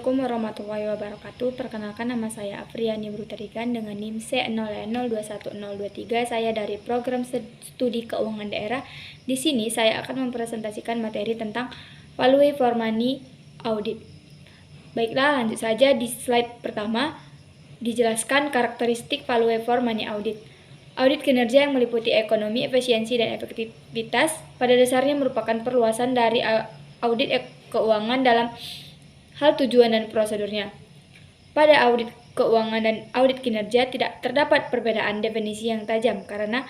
Assalamualaikum warahmatullahi wabarakatuh. Perkenalkan, nama saya Afriani Brutarigan dengan NIM C0021023. Saya dari program studi keuangan daerah. Di sini saya akan mempresentasikan materi tentang value for money audit. Baiklah, lanjut saja. Di slide pertama dijelaskan karakteristik value for money audit. Audit kinerja yang meliputi ekonomi, efisiensi, dan efektivitas pada dasarnya merupakan perluasan dari audit keuangan dalam hal tujuan dan prosedurnya. Pada audit keuangan dan audit kinerja tidak terdapat perbedaan definisi yang tajam karena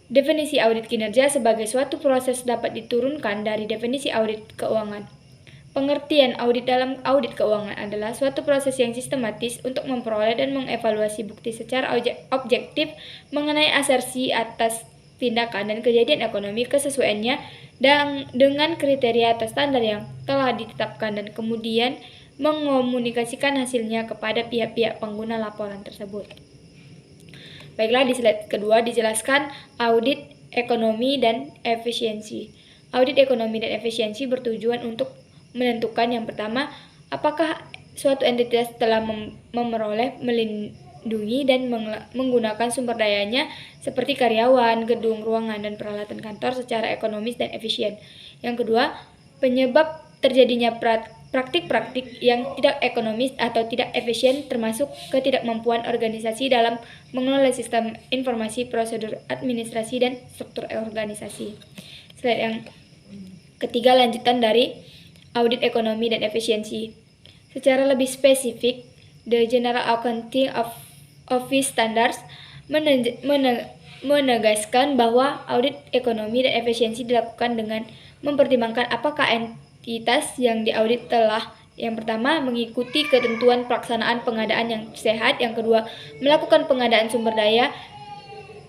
definisi audit kinerja sebagai suatu proses dapat diturunkan dari definisi audit keuangan. Pengertian audit dalam audit keuangan adalah suatu proses yang sistematis untuk memperoleh dan mengevaluasi bukti secara objektif mengenai asersi atas tindakan dan kejadian ekonomi kesesuaiannya dan dengan kriteria atau standar yang telah ditetapkan dan kemudian mengomunikasikan hasilnya kepada pihak-pihak pengguna laporan tersebut. Baiklah, di slide kedua dijelaskan audit ekonomi dan efisiensi. Audit ekonomi dan efisiensi bertujuan untuk menentukan yang pertama, apakah suatu entitas telah memperoleh, melindungi, dan menggunakan sumber dayanya seperti karyawan, gedung, ruangan, dan peralatan kantor secara ekonomis dan efisien. Yang kedua, penyebab terjadinya praktik-praktik yang tidak ekonomis atau tidak efisien termasuk ketidakmampuan organisasi dalam mengelola sistem informasi, prosedur administrasi, dan struktur organisasi. Slide yang ketiga, lanjutan dari audit ekonomi dan efisiensi. Secara lebih spesifik, The General Accounting Office Standards menegaskan bahwa audit ekonomi dan efisiensi dilakukan dengan mempertimbangkan apakah entitas yang diaudit telah yang pertama mengikuti ketentuan pelaksanaan pengadaan yang sehat, yang kedua melakukan pengadaan sumber daya,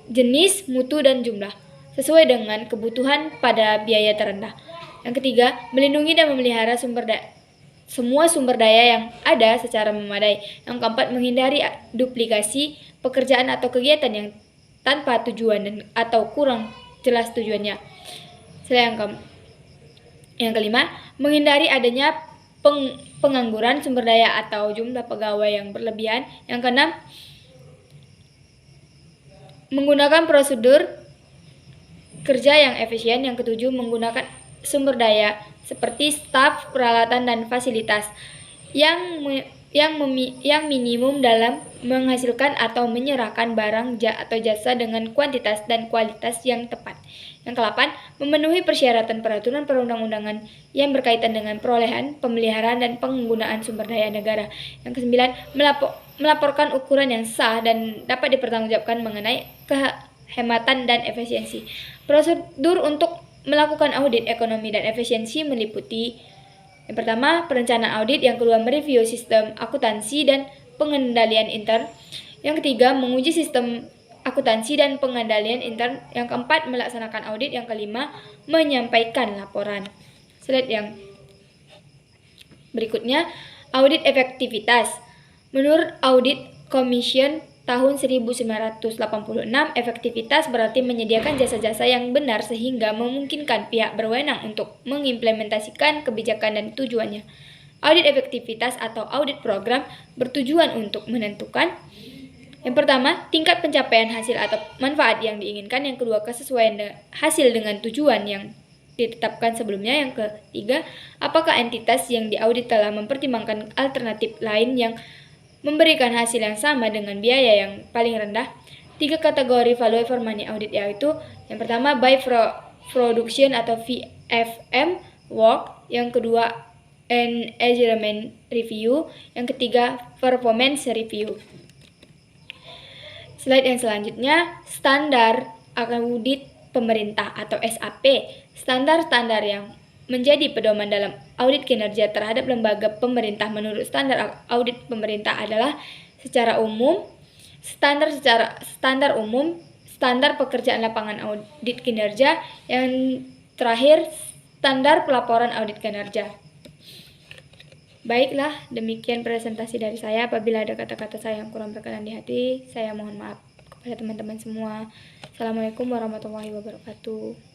jenis, mutu, dan jumlah sesuai dengan kebutuhan pada biaya terendah. Yang ketiga, melindungi dan memelihara semua sumber daya yang ada secara memadai. Yang keempat, menghindari duplikasi pekerjaan atau kegiatan yang tanpa tujuan dan atau kurang jelas tujuannya. Yang kelima, menghindari adanya pengangguran sumber daya atau jumlah pegawai yang berlebihan. Yang keenam, menggunakan prosedur kerja yang efisien. Yang ketujuh, menggunakan sumber daya seperti staf, peralatan, dan fasilitas yang minimum dalam menghasilkan atau menyerahkan barang atau jasa dengan kuantitas dan kualitas yang tepat. Yang ke-8, memenuhi persyaratan peraturan perundang-undangan yang berkaitan dengan perolehan, pemeliharaan, dan penggunaan sumber daya negara. Yang ke-9, melaporkan ukuran yang sah dan dapat dipertanggungjawabkan mengenai kehematan dan efisiensi. Prosedur untuk melakukan audit ekonomi dan efisiensi meliputi yang pertama, perencanaan audit, yang kedua, mereview sistem akuntansi dan pengendalian intern, yang ketiga, menguji sistem akuntansi dan pengendalian intern, yang keempat, melaksanakan audit, yang kelima, menyampaikan laporan. Slide yang berikutnya, audit efektivitas. Menurut Audit Commission tahun 1986, efektivitas berarti menyediakan jasa-jasa yang benar sehingga memungkinkan pihak berwenang untuk mengimplementasikan kebijakan dan tujuannya. Audit efektivitas atau audit program bertujuan untuk menentukan yang pertama, tingkat pencapaian hasil atau manfaat yang diinginkan. Yang kedua, kesesuaian hasil dengan tujuan yang ditetapkan sebelumnya. Yang ketiga, apakah entitas yang diaudit telah mempertimbangkan alternatif lain yang memberikan hasil yang sama dengan biaya yang paling rendah. 3 kategori value for money audit yaitu yang pertama, by production atau VFM work, yang kedua, engagement review, yang ketiga, performance review. Slide yang selanjutnya, standar audit pemerintah atau SAP. Standar-standar yang menjadi pedoman dalam audit kinerja terhadap lembaga pemerintah menurut standar audit pemerintah adalah secara umum, standar umum, standar pekerjaan lapangan audit kinerja, yang terakhir standar pelaporan audit kinerja. Baiklah, demikian presentasi dari saya. Apabila ada kata-kata saya yang kurang berkenan di hati, saya mohon maaf kepada teman-teman semua. Assalamualaikum warahmatullahi wabarakatuh.